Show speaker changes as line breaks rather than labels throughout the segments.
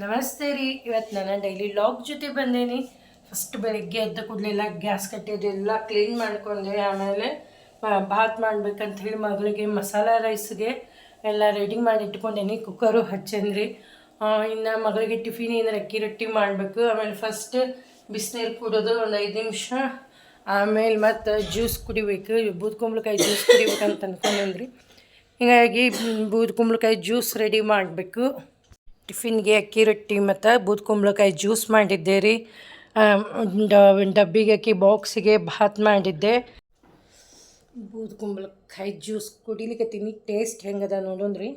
ನಮಸ್ತೆ ರೀ. ಇವತ್ತು ನಾನು ಡೈಲಿ ಲಾಗ್ ಜೊತೆ ಬಂದೇನಿ. ಫಸ್ಟ್ ಬೆಳಗ್ಗೆ ಎದ್ದ ಕೂಡಲೆಲ್ಲ ಗ್ಯಾಸ್ ಕಟ್ಟಿದ್ದೆಲ್ಲ ಕ್ಲೀನ್ ಮಾಡ್ಕೊಂಡೆ. ಆಮೇಲೆ ಭಾತ್ ಮಾಡ್ಬೇಕಂತ ಹೇಳಿ ಮಗಳಿಗೆ ಮಸಾಲ ರೈಸ್ಗೆ ಎಲ್ಲ ರೆಡಿ ಮಾಡಿ ಇಟ್ಕೊಂಡೇನಿ. ಕುಕ್ಕರು ಹಚ್ಚಂದ್ರಿ. ಇನ್ನು ಮಗಳಿಗೆ ಟಿಫಿನ್ ಏನಾರು ಅಕ್ಕಿ ರೊಟ್ಟಿ ಮಾಡಬೇಕು. ಆಮೇಲೆ ಫಸ್ಟ್ ಬಿಸಿನೀರು ಕುಡೋದು ಒಂದು 5 ನಿಮಿಷ. ಆಮೇಲೆ ಮತ್ತು ಜ್ಯೂಸ್ ಕುಡಿಬೇಕು, ಬೂದ್ಕುಂಬಳಕಾಯಿ ಜ್ಯೂಸ್ ಕುಡಿಬೇಕಂತ ಅಂದ್ಕೊಂಡ್ರಿ. ಹೀಗಾಗಿ ಬೂದ್ಕುಂಬಳಕಾಯಿ ಜ್ಯೂಸ್ ರೆಡಿ ಮಾಡಬೇಕು. ಟಿಫಿನ್ಗೆ ಅಕ್ಕಿ ರೊಟ್ಟಿ ಮತ್ತು ಬೂದ್ಕುಂಬಳಕಾಯಿ ಜ್ಯೂಸ್ ಮಾಡಿದ್ದೆ ರೀ. ಡಬ್ಬಿಗೆ ಅಕ್ಕಿ ಬಾಕ್ಸಿಗೆ ಭಾತ್ ಮಾಡಿದ್ದೆ. ಬೂದ್ಕುಂಬಳಕಾಯಿ ಜ್ಯೂಸ್ ಕುಡಿಲಿಕ್ಕತ್ತೀನಿ. ಟೇಸ್ಟ್ ಹೆಂಗದ ನೋಡೋಣ್ರಿ.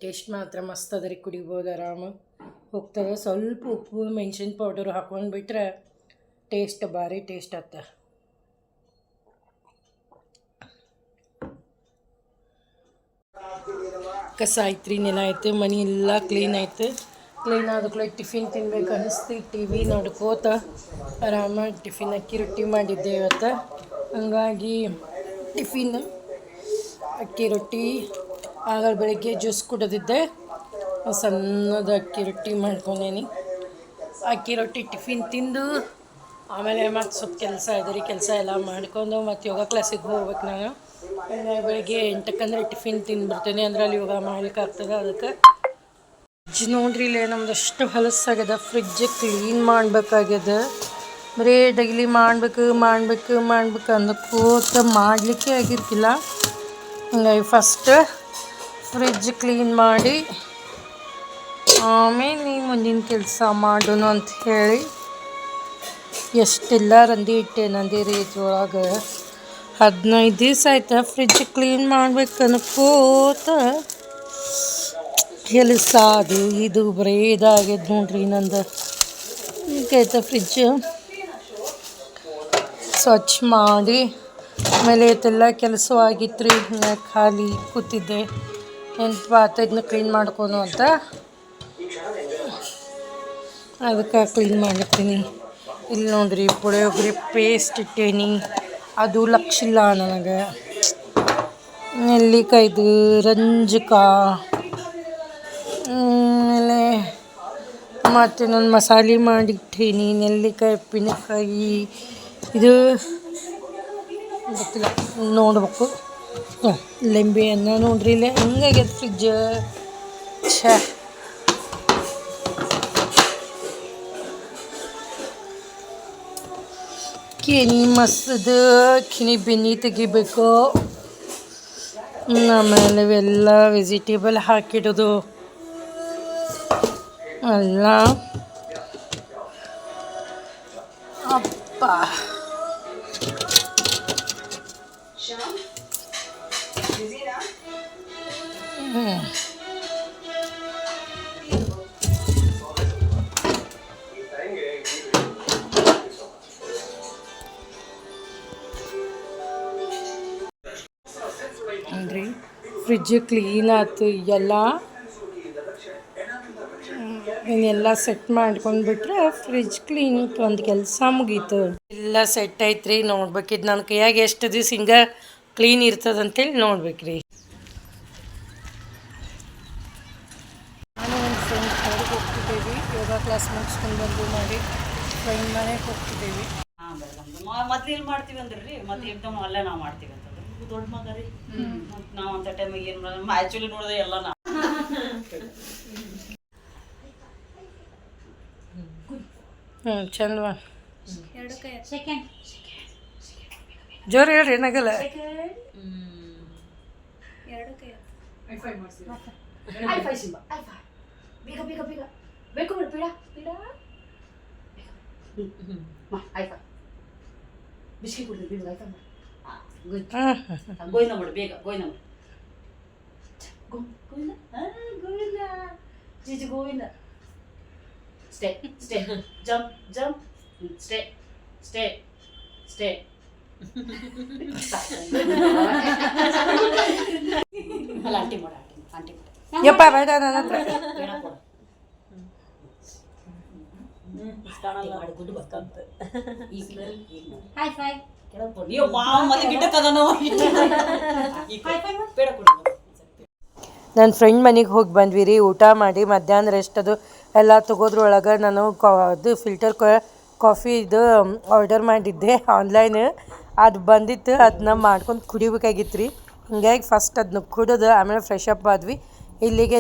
ಟೇಸ್ಟ್ ಮಾತ್ರ ಮಸ್ತ್ ಅದ ರೀ, ಕುಡಿಬೋದು ಆರಾಮ ಹೋಗ್ತದೆ. ಸ್ವಲ್ಪ ಉಪ್ಪು ಮೆಣಸಿನ ಪೌಡರು ಹಾಕೊಂಡು ಬಿಟ್ರೆ ಟೇಸ್ಟ್ ಭಾರಿ ಟೇಸ್ಟ್ ಆಗ್ತದೆ. ಕಸ ಐತ್ರಿ, ನೆಲ ಐತೆ, ಮನೆ ಎಲ್ಲ ಕ್ಲೀನ್ ಆಯ್ತು. ಕ್ಲೀನ್ ಆದಕ್ಕೂ ಟಿಫಿನ್ ತಿನ್ಬೇಕು ಅನಿಸ್ತು. ಟಿ ವಿ ನೋಡ್ಕೋತ ಆರಾಮಾಗಿ ಟಿಫಿನ್ ಅಕ್ಕಿ ರೊಟ್ಟಿ ಮಾಡಿದ್ದೆ ಇವತ್ತು. ಹಂಗಾಗಿ ಟಿಫಿನ್ ಅಕ್ಕಿ ರೊಟ್ಟಿ. ಆಗ ಬೆಳಗ್ಗೆ ಜ್ಯೂಸ್ ಕುಡಿದಿದ್ದೆ, ಸಣ್ಣದ ಅಕ್ಕಿ ರೊಟ್ಟಿ ಮಾಡ್ಕೊಂಡೇನಿ. ಅಕ್ಕಿ ರೊಟ್ಟಿ ಟಿಫಿನ್ ತಿಂದು ಆಮೇಲೆ ಮತ್ತು ಸ್ವಲ್ಪ ಕೆಲಸ ಇದೆ ರೀ. ಕೆಲಸ ಎಲ್ಲ ಮಾಡ್ಕೊಂಡು ಮತ್ತು ಯೋಗ ಕ್ಲಾಸಿಗೆ ಹೋಗ್ಬೇಕು ನಾನು. ಬೆಳಗ್ಗೆ 8 ಟಿಫಿನ್ ತಿಂದುಬಿಡ್ತೇನೆ, ಅಂದ್ರೆ ಅಲ್ಲಿ ಯೋಗ ಮಾಡ್ಲಿಕ್ಕೆ ಆಗ್ತದೆ. ಅದಕ್ಕೆ ಫ್ರಿಜ್ ನೋಡ್ರಿ, ಇಲ್ಲೇ ನಮ್ದಷ್ಟು ಹೊಲಸಾಗ್ಯದ. Fridge clean ಮಾಡಬೇಕಾಗ್ಯದ. ಬರೀ ಡೈಲಿ ಮಾಡಬೇಕು ಅಂದಕೋತ ಮಾಡಲಿಕ್ಕೆ ಆಗಿರ್ತಿಲ್ಲ. ಹಂಗಾಗಿ ಫಸ್ಟ್ ಫ್ರಿಜ್ ಕ್ಲೀನ್ ಮಾಡಿ ಆಮೇಲೆ ಮುಂದಿನ ಕೆಲಸ ಮಾಡೋಣ ಅಂತ ಹೇಳಿ ಎಷ್ಟೆಲ್ಲ ರಂದಿ ಇಟ್ಟೆ. ನಂದಿರಿ ಇದ್ರೊಳಗೆ 15 ದಿವಸ ಆಯ್ತು ಫ್ರಿಜ್ ಕ್ಲೀನ್ ಮಾಡ್ಬೇಕು ಅನ್ಕೋತ. ಕೆಲಸ ಅದು ಇದು ಬರೀ ಇದಾಗ್ಯದ ನೋಡ್ರಿ ನಂದು. ಈಗೈತೆ ಫ್ರಿಜ್ ಸ್ವಚ್ಛ ಮಾಡಿ ಆಮೇಲೆ ಇದೆಲ್ಲ ಕೆಲಸ ಆಗಿತ್ತು ರೀ. ಖಾಲಿ ಕೂತಿದ್ದೆ, ಇದನ್ನ ಕ್ಲೀನ್ ಮಾಡ್ಕೊನು ಅಂತ. ಅದಕ್ಕೆ ಕ್ಲೀನ್ ಮಾಡ್ತೀನಿ. ಇಲ್ಲಿ ನೋಡ್ರಿ, ಪುಳಿಯೋಗರೆ ಪೇಸ್ಟ್ ಇಟ್ಟೇನಿ. ಅದು ಲಕ್ಷಿಲ್ಲ ನನಗೆ. ನೆಲ್ಲಿಕಾಯ್ದು ರಂಜಕ, ಆಮೇಲೆ ಮತ್ತು ನಾನು ಮಸಾಲೆ ಮಾಡಿಟ್ಟೀನಿ. ನೆಲ್ಲಿಕಾಯಿ, ಉಪ್ಪಿನಕಾಯಿ, ಇದು ಗೊತ್ತಿಲ್ಲ, ನೋಡ್ಬೇಕು. ಲಿಂಬೆ ಹಣ್ಣು ನೋಡ್ರಿ. ಇಲ್ಲೇ ಹಿಂಗಾಗ್ಯದ ಫ್ರಿಜ್. ಛ, ಕಿನಿ ಮಸ್ದ ಕಿನಿ ಬೆನ್ನಿ ತೆಗಿಬೇಕು. ಆಮೇಲೆ ಇವೆಲ್ಲ ವೆಜಿಟೇಬಲ್ ಹಾಕಿಡೋದು ಎಲ್ಲ. ಅಪ್ಪ ಅಂದರೆ ಫ್ರಿಜ್ ಕ್ಲೀನ್ ಆಯ್ತು. ಇನ್ನೆಲ್ಲ ಸೆಟ್ ಮಾಡ್ಕೊಂಡ್ಬಿಟ್ರೆ ಫ್ರಿಜ್ ಕ್ಲೀನ್ ಒಂದು ಕೆಲಸ ಮುಗೀತು. ಎಲ್ಲ ಸೆಟ್ ಐತ್ರಿ. ನೋಡ್ಬೇಕಿದ್ದು ನನ್ನ ಕೈಯಾಗ ಎಷ್ಟು ದಿವ್ಸ ಹಿಂಗೆ ಕ್ಲೀನ್ ಇರ್ತದಂತೇಳಿ ನೋಡ್ಬೇಕ್ರಿ. ನಾನು ಒಂದು ಫ್ರೆಂಡ್ ಹೊರಗೆ ಹೋಗ್ತಿದ್ದೇವೆ. ಯೋಗ ಕ್ಲಾಸ್ ಮುಗಿಸ್ಕೊಂಡು ಬಂದು ಮಾಡಿ ಫ್ರೆಂಡ್ ಮನೆಗೆ ಹೋಗ್ತಿದ್ದೇವೆ.
ಮೊದ್ಲು ಇಲ್ಲಿ ಮಾಡ್ತೀವಿ ಅಂದ್ರಿ, ಮತ್ತೆ ಏಕ್ದಮ್ ಅಲ್ಲೇ ನಾವು ಮಾಡ್ತೀವಿ ಅಂತಂದ್ರೆ ದೊಡ್ಡ ಮಗ ರೀ. ನಾವು ಅಂತ ಟೈಮಿಗೆ ಏನು ಆ್ಯಕ್ಚುಲಿ ನೋಡಿದ್ರೆ ಎಲ್ಲ ನಾವು
ಚಂದ ಜೋರು ಹೇಳ್ರಿ, ಏನಾಗಲ್ಲ.
ಬಿಸಿ ಕುಡಿದ್ವಿ ಗೋವಿಂದ ಮಾಡು, ಬೇಗ ಗೋವಿಂದ ಮಾಡು. ಗೋವಿಂದ ಜೀಜಿ Govinda. Stay stay jump jump stay stay stay. ಅಲ್ಲ ಆಂಟಿ ಮಾಡು, ಆಂಟಿ ಮಾಡು.
ಯಪ್ಪ ಬೇಡ ನನ್ನ ಹತ್ರ.
ಬೇಡ ಕೊಡು. ಗುಡ್ ಬರ್ತಂತ ಈಗ ಹೈ ಫೈ ಕೆಳಗೆ ಕೊಡು. ನೀವು ಮಾವ ಮತ್ತೆ ಗಿಡ್ಡ ಕದ ನಾವು ಬೇಡ ಕೊಡು.
ನನ್ನ ಫ್ರೆಂಡ್ ಮನೆಗೆ ಹೋಗಿ ಬಂದ್ವಿ ರೀ. ಊಟ ಮಾಡಿ ಮಧ್ಯಾಹ್ನ ರೆಸ್ಟ್ ಅದು ಎಲ್ಲ ತೊಗೋದ್ರೊಳಗೆ ನಾನು ಅದು ಫಿಲ್ಟರ್ ಕಾಫಿ ಇದು ಆರ್ಡರ್ ಮಾಡಿದ್ದೆ ಆನ್ಲೈನ್. ಅದು ಬಂದಿತ್ತು, ಅದನ್ನ ಮಾಡ್ಕೊಂಡು ಕುಡಿಬೇಕಾಗಿತ್ತು ರೀ. ಹಿಂಗಾಗಿ ಫಸ್ಟ್ ಅದನ್ನ ಕುಡಿದು ಆಮೇಲೆ ಫ್ರೆಶ್ ಅಪ್ ಆದ್ವಿ. ಇಲ್ಲಿಗೆ